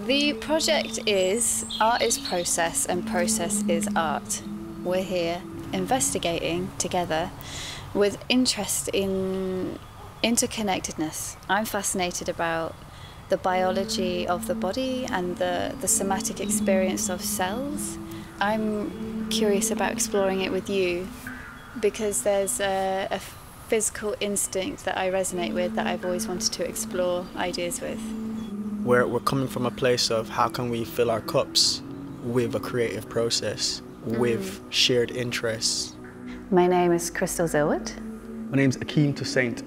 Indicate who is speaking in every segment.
Speaker 1: The project is art is process and process is art. We're here investigating together with interest in interconnectedness. I'm fascinated about the biology of the body and the somatic experience of cells. I'm curious about exploring it with you because there's a physical instinct that I resonate with that I've always wanted to explore ideas with.
Speaker 2: We're coming from a place of how can we fill our cups with a creative process, with shared interests.
Speaker 1: My name is Crystal Zillwood.
Speaker 2: My name's Akeim Toussaint.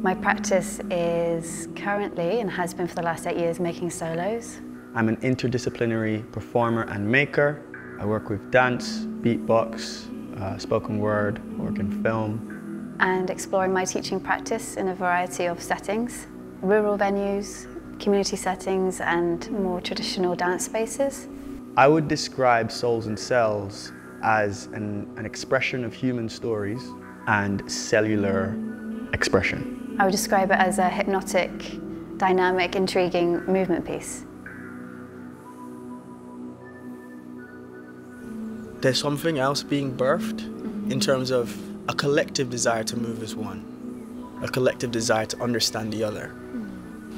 Speaker 1: My practice is currently, and has been for the last 8 years, making solos.
Speaker 2: I'm an interdisciplinary performer and maker. I work with dance, beatbox, spoken word, work in film.
Speaker 1: And exploring my teaching practice in a variety of settings, rural venues, community settings, and more traditional dance spaces.
Speaker 2: I would describe Souls and Cells as an expression of human stories and cellular expression.
Speaker 1: I would describe it as a hypnotic, dynamic, intriguing movement piece.
Speaker 2: There's something else being birthed in terms of a collective desire to move as one, a collective desire to understand the other.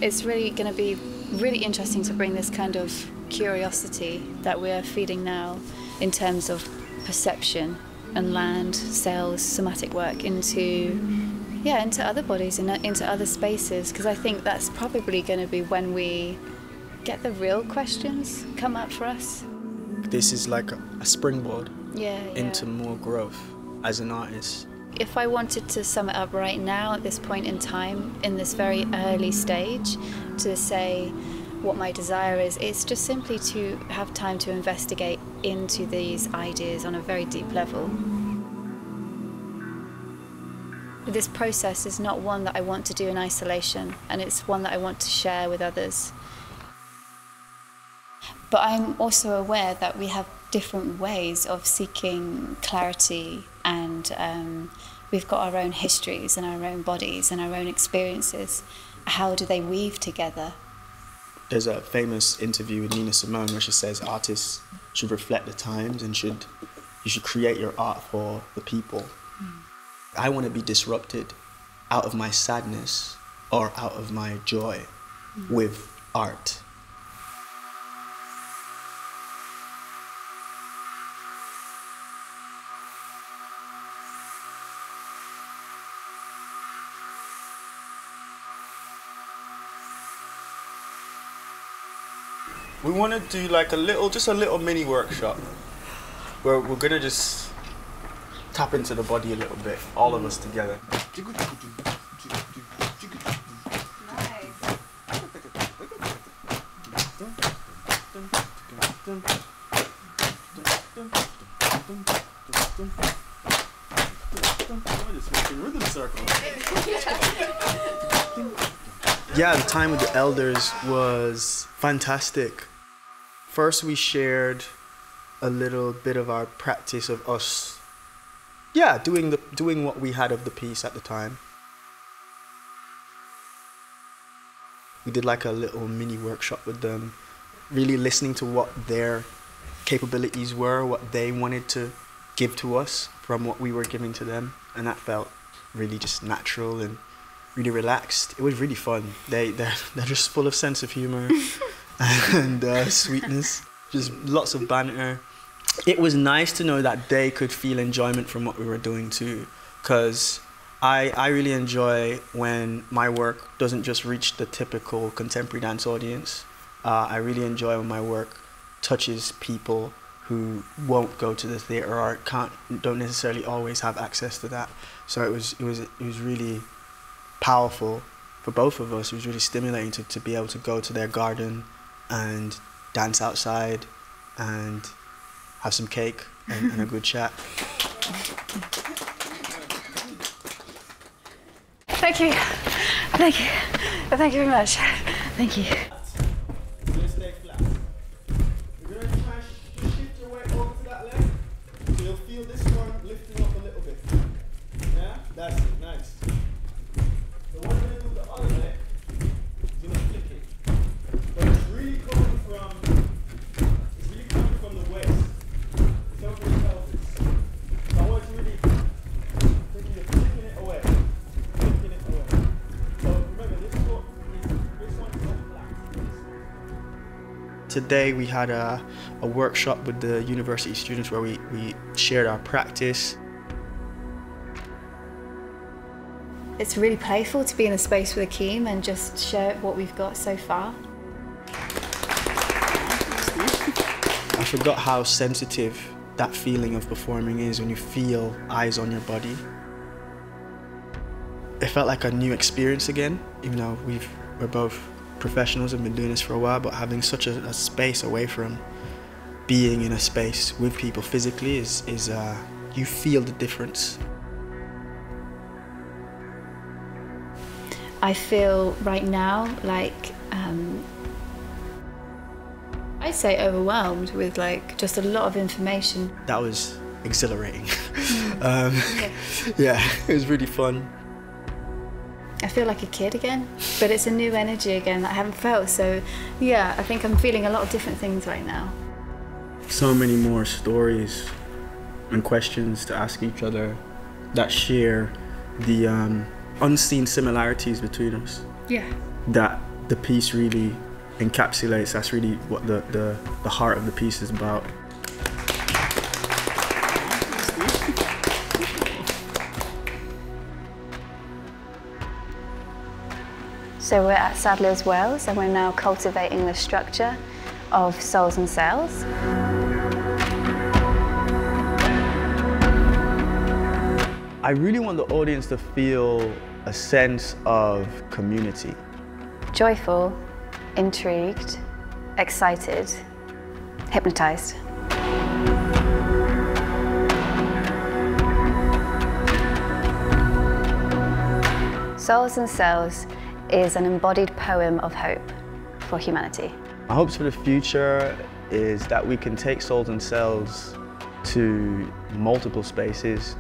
Speaker 1: It's really going to be really interesting to bring this kind of curiosity that we're feeding now in terms of perception and land, cells, somatic work into other bodies and into other spaces, because I think that's probably going to be when we get the real questions come up for us.
Speaker 2: This is like a springboard into
Speaker 1: Yeah.
Speaker 2: more growth as an artist.
Speaker 1: If I wanted to sum it up right now at this point in time, in this very early stage, to say what my desire is, it's just simply to have time to investigate into these ideas on a very deep level. This process is not one that I want to do in isolation, and it's one that I want to share with others. But I'm also aware that we have different ways of seeking clarity, and we've got our own histories and our own bodies and our own experiences. How do they weave together?
Speaker 2: There's a famous interview with Nina Simone where she says artists should reflect the times and you should create your art for the people. I want to be disrupted out of my sadness or out of my joy with art. We want to do like just a little mini workshop where we're going to just tap into the body a little bit, all of us together. Yeah, the time with the elders was fantastic. First, we shared a little bit of our practice of us, doing what we had of the piece at the time. We did like a little mini workshop with them, really listening to what their capabilities were, what they wanted to give to us from what we were giving to them, and that felt really just natural and really relaxed. It was really fun. They're just full of sense of humor and sweetness, just lots of banter. It was nice to know that they could feel enjoyment from what we were doing too, because I really enjoy when my work doesn't just reach the typical contemporary dance audience. I really enjoy when my work touches people who won't go to the theatre or don't necessarily always have access to that. So it was really powerful for both of us. It was really stimulating to be able to go to their garden and dance outside and have some cake and a good chat.
Speaker 1: Thank you. Thank you. Thank you very much. Thank you.
Speaker 2: You're going to stay flat. You're going to try and shift your weight over to that leg. So you'll feel this one lifting up a little bit. Yeah? That's it. Nice. The one you're going to do with the other leg is going to flick it. But it's really coming from Today we had a workshop with the university students where we shared our practice.
Speaker 1: It's really playful to be in a space with Akeim and just share what we've got so far.
Speaker 2: I forgot how sensitive that feeling of performing is when you feel eyes on your body. It felt like a new experience again, even though we're both professionals and been doing this for a while, but having such a space away from being in a space with people physically is you feel the difference.
Speaker 1: I feel right now like I'd say overwhelmed with like just a lot of information.
Speaker 2: That was exhilarating. Yeah, it was really fun.
Speaker 1: I feel like a kid again, but it's a new energy again that I haven't felt. So yeah, I think I'm feeling a lot of different things right now.
Speaker 2: So many more stories and questions to ask each other that share the unseen similarities between us.
Speaker 1: Yeah.
Speaker 2: That the piece really encapsulates. That's really what the heart of the piece is about.
Speaker 1: So we're at Sadler's Wells and we're now cultivating the structure of souls and cells.
Speaker 2: I really want the audience to feel a sense of community.
Speaker 1: Joyful, intrigued, excited, hypnotized. Souls and Cells is an embodied poem of hope for humanity.
Speaker 2: My hopes for the future is that we can take Souls and Cells to multiple spaces.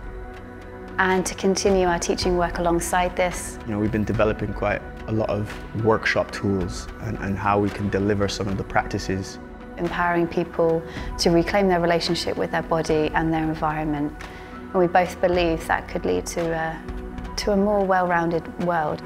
Speaker 1: And to continue our teaching work alongside this.
Speaker 2: You know, we've been developing quite a lot of workshop tools and how we can deliver some of the practices.
Speaker 1: Empowering people to reclaim their relationship with their body and their environment. And we both believe that could lead to a more well-rounded world.